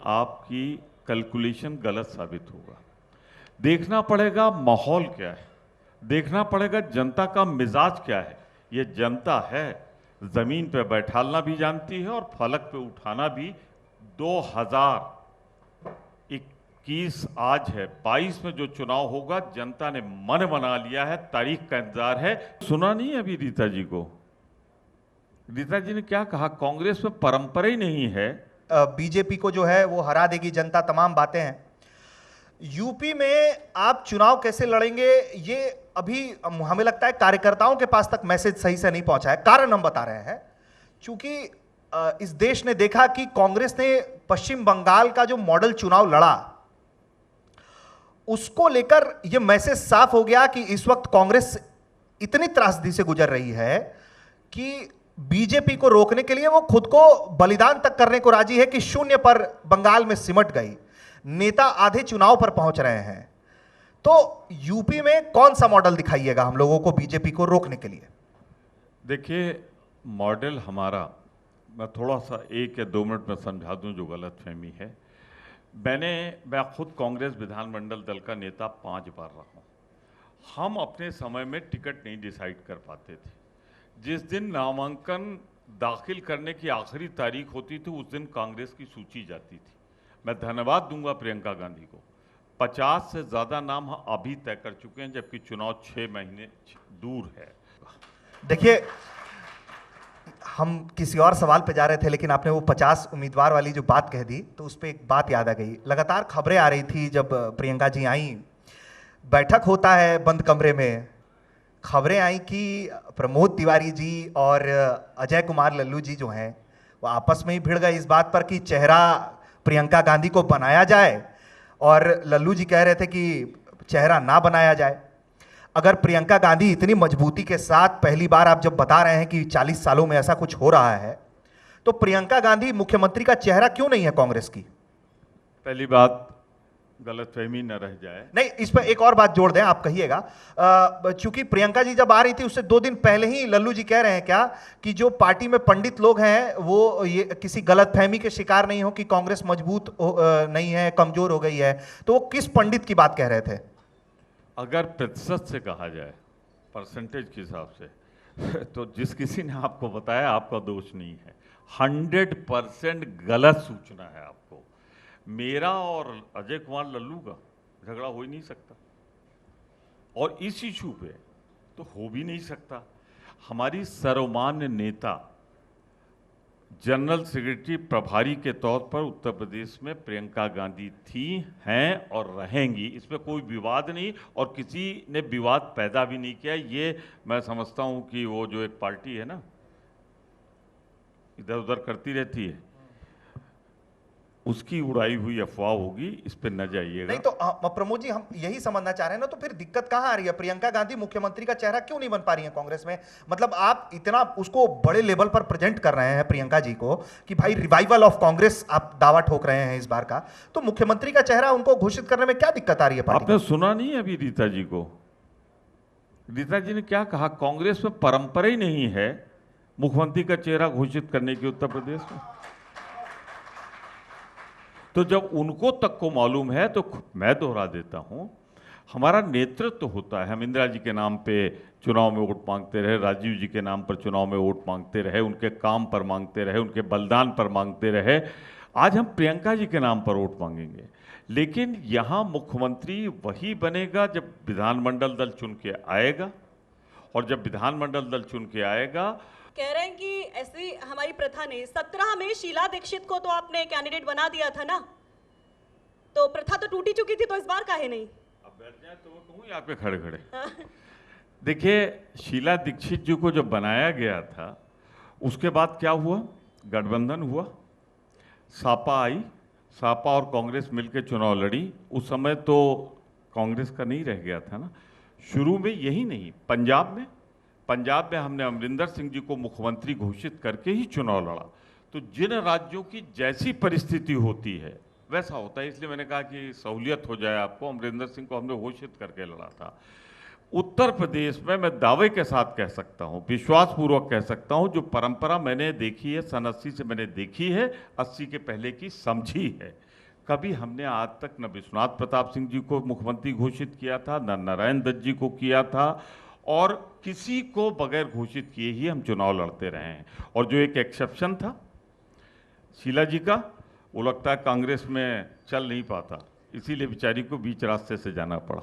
आपकी कैलकुलेशन गलत साबित होगा। देखना पड़ेगा माहौल क्या है, देखना पड़ेगा जनता का मिजाज क्या है। ये जनता है जमीन पे बैठालना भी जानती है और फलक पे उठाना भी। 2021 आज है, 22 में जो चुनाव होगा जनता ने मन बना लिया है, तारीख का इंतजार है। सुना नहीं अभी रीता जी को? रीता जी ने क्या कहा? कांग्रेस में परंपरा ही नहीं है। बीजेपी को जो है वो हरा देगी जनता, तमाम बातें हैं। यूपी में आप चुनाव कैसे लड़ेंगे, ये अभी हमें लगता है कार्यकर्ताओं के पास तक मैसेज सही से नहीं पहुंचा है। कारण हम बता रहे हैं, क्योंकि इस देश ने देखा कि कांग्रेस ने पश्चिम बंगाल का जो मॉडल चुनाव लड़ा, उसको लेकर यह मैसेज साफ हो गया कि इस वक्त कांग्रेस इतनी त्रासदी से गुजर रही है कि बीजेपी को रोकने के लिए वो खुद को बलिदान तक करने को राजी है कि शून्य पर बंगाल में सिमट गई। नेता आधे चुनाव पर पहुंच रहे हैं। तो यूपी में कौन सा मॉडल दिखाइएगा हम लोगों को बीजेपी को रोकने के लिए? देखिए, मॉडल हमारा, मैं थोड़ा सा 1 या 2 मिनट में समझा दूं जो गलतफहमी है। मैं खुद कांग्रेस विधानमंडल दल का नेता 5 बार रहा हूं। हम अपने समय में टिकट नहीं डिसाइड कर पाते थे। जिस दिन नामांकन दाखिल करने की आखिरी तारीख होती थी उस दिन कांग्रेस की सूची जाती थी। मैं धन्यवाद दूंगा प्रियंका गांधी को, 50 से ज़्यादा नाम अभी तय कर चुके हैं, जबकि चुनाव 6 महीने दूर है। देखिए, हम किसी और सवाल पे जा रहे थे, लेकिन आपने वो 50 उम्मीदवार वाली जो बात कह दी तो उस पर एक बात याद आ गई। लगातार खबरें आ रही थी जब प्रियंका जी आई, बैठक होता है बंद कमरे में, खबरें आई कि प्रमोद तिवारी जी और अजय कुमार लल्लू जी जो हैं वो आपस में ही भिड़ गए इस बात पर कि चेहरा प्रियंका गांधी को बनाया जाए, और लल्लू जी कह रहे थे कि चेहरा ना बनाया जाए। अगर प्रियंका गांधी इतनी मजबूती के साथ, पहली बार आप जब बता रहे हैं कि 40 सालों में ऐसा कुछ हो रहा है, तो प्रियंका गांधी मुख्यमंत्री का चेहरा क्यों नहीं है कांग्रेस की? पहली बात, गलतफहमी न रह जाए। नहीं, इस पर एक और बात जोड़ दें, आप कहिएगा। चूंकि प्रियंका जी जब आ रही थी उससे 2 दिन पहले ही लल्लू जी कह रहे हैं क्या कि जो पार्टी में पंडित लोग हैं वो ये किसी गलतफहमी के शिकार नहीं हो कि कांग्रेस मजबूत नहीं है, कमजोर हो गई है। तो वो किस पंडित की बात कह रहे थे? अगर प्रतिशत से कहा जाए, परसेंटेज के हिसाब से, तो जिस किसी ने आपको बताया आपका दोष नहीं है। 100% गलत सूचना है आपको। मेरा और अजय कुमार लल्लू का झगड़ा हो ही नहीं सकता, और इस इशू पे तो हो भी नहीं सकता। हमारी सर्वमान्य नेता, जनरल सेक्रेटरी प्रभारी के तौर पर उत्तर प्रदेश में प्रियंका गांधी थी, हैं और रहेंगी। इसमें कोई विवाद नहीं, और किसी ने विवाद पैदा भी नहीं किया। ये मैं समझता हूं कि वो जो एक पार्टी है ना, इधर उधर करती रहती है, उसकी उड़ाई हुई अफवाह होगी, इस पे न जाइएगा। नहीं तो प्रमोद जी, हम यही समझना चाह रहे हैं ना, तो फिर दिक्कत कहां आ रही है? प्रियंका गांधी मुख्यमंत्री का चेहरा क्यों नहीं बन पा रही है कांग्रेस में? मतलब आप इतना उसको बड़े लेवल पर प्रेजेंट कर रहे हैं प्रियंका जी को कि भाई रिवाइवल ऑफ कांग्रेस आप दावा ठोक रहे हैं इस बार का, तो मुख्यमंत्री का चेहरा उनको घोषित करने में क्या दिक्कत आ रही है पार्टी आपने सुना नहीं अभी रीता जी को? रीता जी ने क्या कहा? कांग्रेस में परंपरा ही नहीं है मुख्यमंत्री का चेहरा घोषित करने की उत्तर प्रदेश में। तो जब उनको तक को मालूम है तो मैं दोहरा देता हूं, हमारा नेतृत्व तो होता है। हम इंदिरा जी के नाम पे चुनाव में वोट मांगते रहे, राजीव जी के नाम पर चुनाव में वोट मांगते रहे, उनके काम पर मांगते रहे, उनके बलिदान पर मांगते रहे। आज हम प्रियंका जी के नाम पर वोट मांगेंगे, लेकिन यहाँ मुख्यमंत्री वही बनेगा जब विधानमंडल दल चुन के आएगा, और जब विधानमंडल दल चुन के आएगा। कह रहे हैं कि ऐसी हमारी प्रथा ने 17 में शीला दीक्षित को तो आपने कैंडिडेट बना दिया था ना, तो प्रथा तो टूटी चुकी थी, तो इस बार काहे नहीं? अब बैठ जाए तो वो कहूँ यहाँ पे खड़े खड़े। देखिए, शीला दीक्षित जी को जब बनाया गया था उसके बाद क्या हुआ? गठबंधन हुआ, सापा आई, सापा और कांग्रेस मिलकर चुनाव लड़ी। उस समय तो कांग्रेस का नहीं रह गया था ना। शुरू में यही नहीं, पंजाब में हमने अमरिंदर सिंह जी को मुख्यमंत्री घोषित करके ही चुनाव लड़ा। तो जिन राज्यों की जैसी परिस्थिति होती है वैसा होता है, इसलिए मैंने कहा कि सहूलियत हो जाए आपको। अमरिंदर सिंह को हमने घोषित करके लड़ा था। उत्तर प्रदेश में मैं दावे के साथ कह सकता हूं, विश्वासपूर्वक कह सकता हूं, जो परंपरा मैंने देखी है सन 80 से मैंने देखी है, 80 के पहले की समझी है कभी हमने आज तक न विश्वनाथ प्रताप सिंह जी को मुख्यमंत्री घोषित किया था, न नारायण दत्त जी को किया था, और किसी को बगैर घोषित किए ही हम चुनाव लड़ते रहे हैं। और जो एक एक्सेप्शन था शीला जी का, वो लगता है कांग्रेस में चल नहीं पाता, इसीलिए बेचारी को बीच रास्ते से जाना पड़ा।